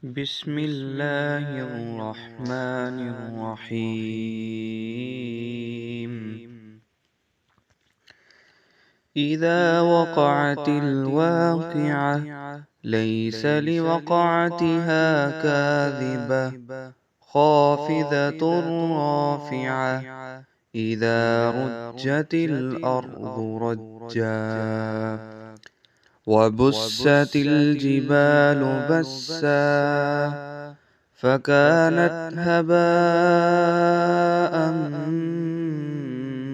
بسم الله الرحمن الرحيم. إذا وقعت الواقعة ليس لوقعتها كاذبة خافضة رافعة إذا رجت الأرض رجا وبست الجبال بسا فكانت هباء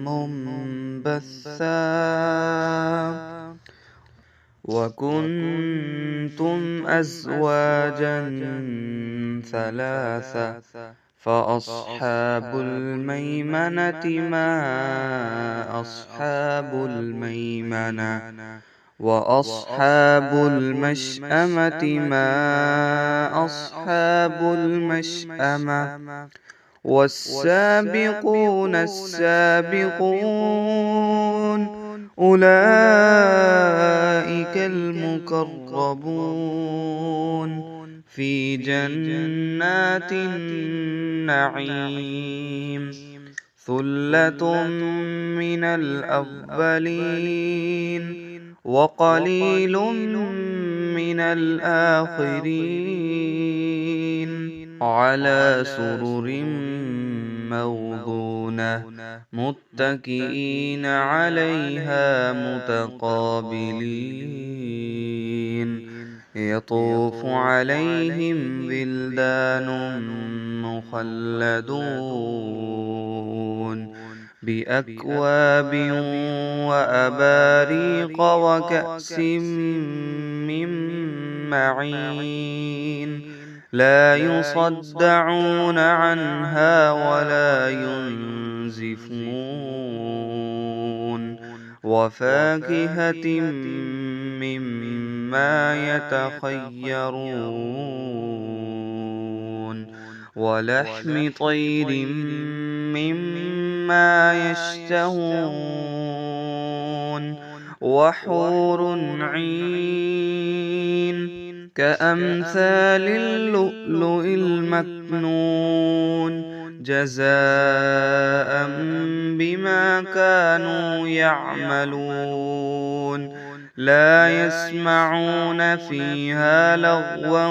منبثا وكنتم أزواجا ثلاثة فأصحاب الميمنة ما أصحاب الميمنة وأصحاب المشأمة ما أصحاب المشأمة والسابقون السابقون أولئك المقربون في جنات النعيم ثلة من الأولين وقليل من الآخرين على سرر موضونة متكئين عليها متقابلين يطوف عليهم ولدان مخلدون بأكواب وأباريق وكأس من معين لا يصدعون عنها ولا ينزفون وفاكهة مما يتخيرون ولحم طير مما يشتهون وحور عين كأمثال اللؤلؤ المكنون جزاء بما كانوا يعملون لا يسمعون فيها لغوا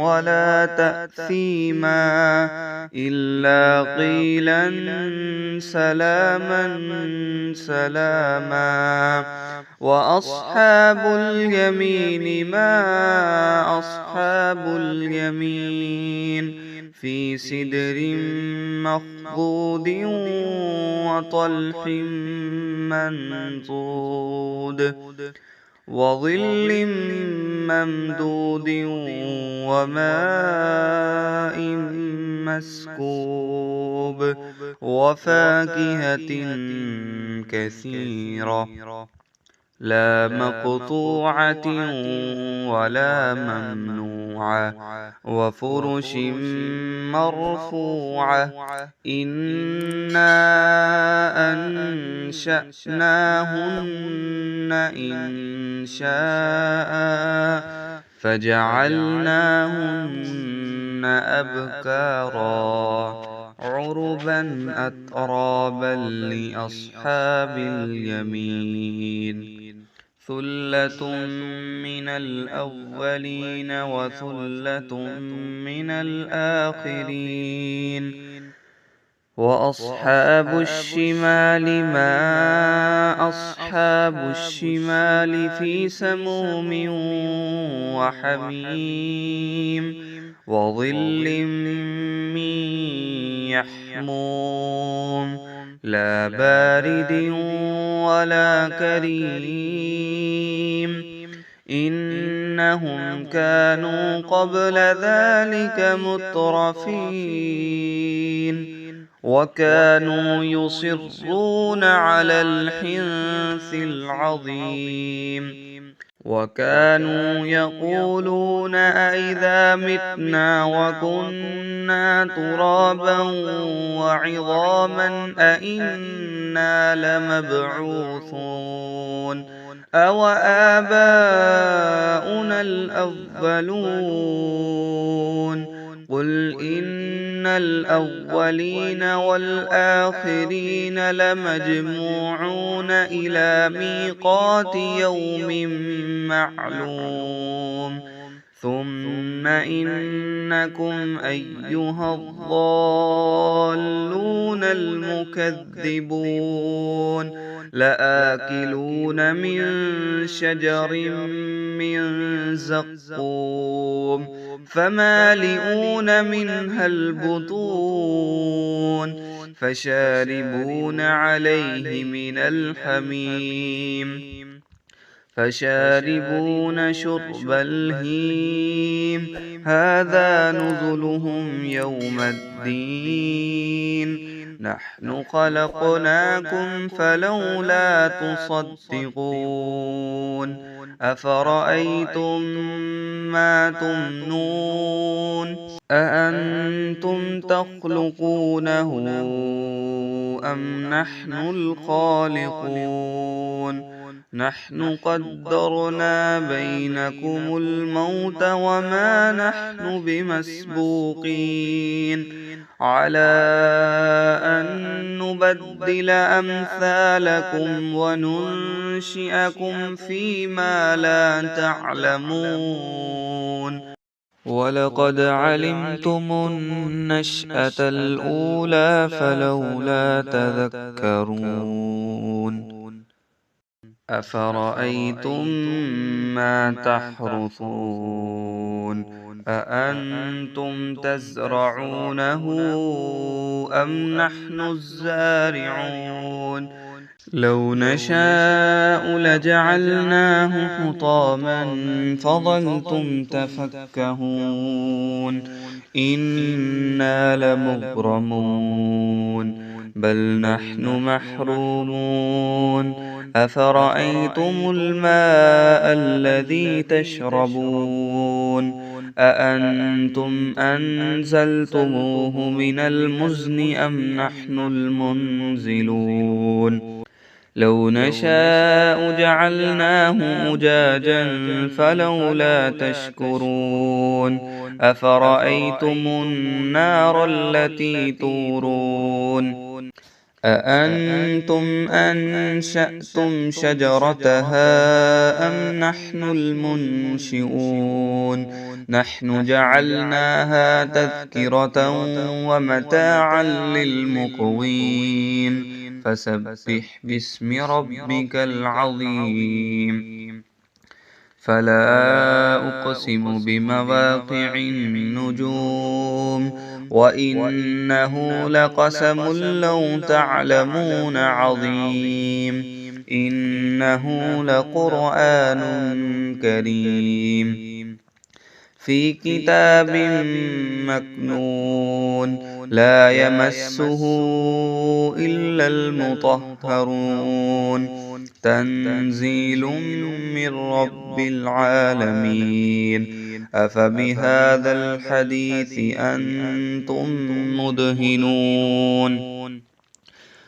ولا تأثيما إلا قيلا سلاما سلاما وأصحاب اليمين ما أصحاب اليمين في سدر مخضود وطلح منضود وظل ممدود وماء مسكوب وفاكهة كثيرة لا مقطوعة ولا ممنوعة وفرش مرفوعة إنا أنشأناهن إنشاء فجعلناهن أبكارا عربا أترابا لأصحاب اليمين ثلة من الأولين وثلة من الآخرين وأصحاب الشمال ما أصحاب الشمال في سموم وحميم وظل من يحموم لا بارد ولا كريم إنهم كانوا قبل ذلك مترفين وكانوا يصرون على الحنث العظيم وكانوا يقولون أئذا متنا وكنا ترابا وعظاما أئنا لمبعوثون أو آباؤنا الأولون الأولين والآخرين لمجموعون إلى ميقات يوم معلوم ثم إنكم أيها الضالون المكذبون لآكلون من شجر من زقوم فمالئون منها البطون فشاربون عليه من الحميم فشاربون شرب الهيم هذا نزلهم يوم الدين نحن خلقناكم فلولا تصدقون أفرأيتم ما تمنون أأنتم تخلقونه أم نحن الخالقون نحن قدرنا بينكم الموت وما نحن بمسبوقين على أن نبدل أمثالكم وننشئكم فيما لا تعلمون ولقد علمتم النشأة الأولى فلولا تذكرون أفرأيتم ما تحرثون أأنتم تزرعونه أم نحن الزارعون لو نشاء لجعلناه حطاما فظلتم تفكهون إنا لمغرمون بل نحن محرومون أفرأيتم الماء الذي تشربون أأنتم أنزلتموه من المزن أم نحن المنزلون لو نشاء جعلناه أجاجا فلولا تشكرون أفرأيتم النار التي تورون أأنتم أنشأتم شجرتها أم نحن المنشئون نحن جعلناها تذكرة ومتاعا للمقوين فسبح باسم ربك العظيم فلا أقسم بمواقع النجوم وإنه لقسم لو تعلمون عظيم إنه لقرآن كريم في كتاب مكنون لا يمسه إلا المطهرون تنزيل من رب العالمين أفبهذا الحديث أنتم مدهنون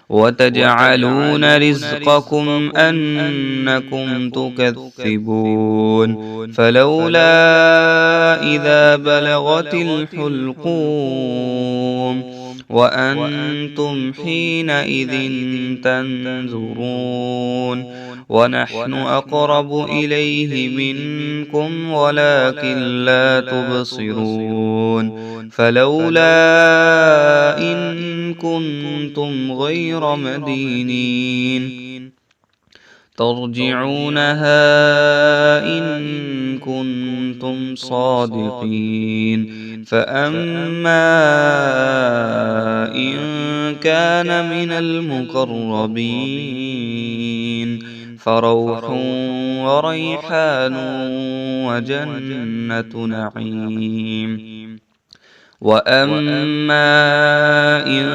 وتجعلون رزقكم أنكم تكذبون فلولا إذا بلغت الحلقوم وأنتم حينئذ تنظرون ونحن أقرب إليه منكم ولكن لا تبصرون فلولا إن كنتم غير مدينين ترجعونها إن كنتم صادقين فأما إن كان من المقربين فروح وريحان وجنة نعيم وأما إن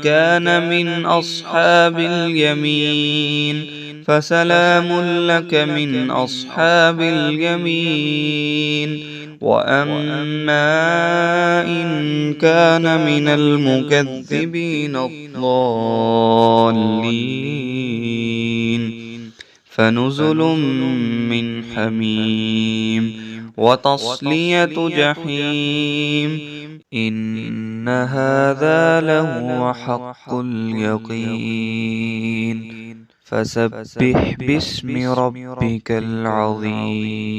كان من أصحاب اليمين فسلام لك من أصحاب اليمين وأما إن كان من المكذبين الضالين فنزل من حميم وتصلية جحيم إن هذا لهو حق اليقين فسبح باسم ربك العظيم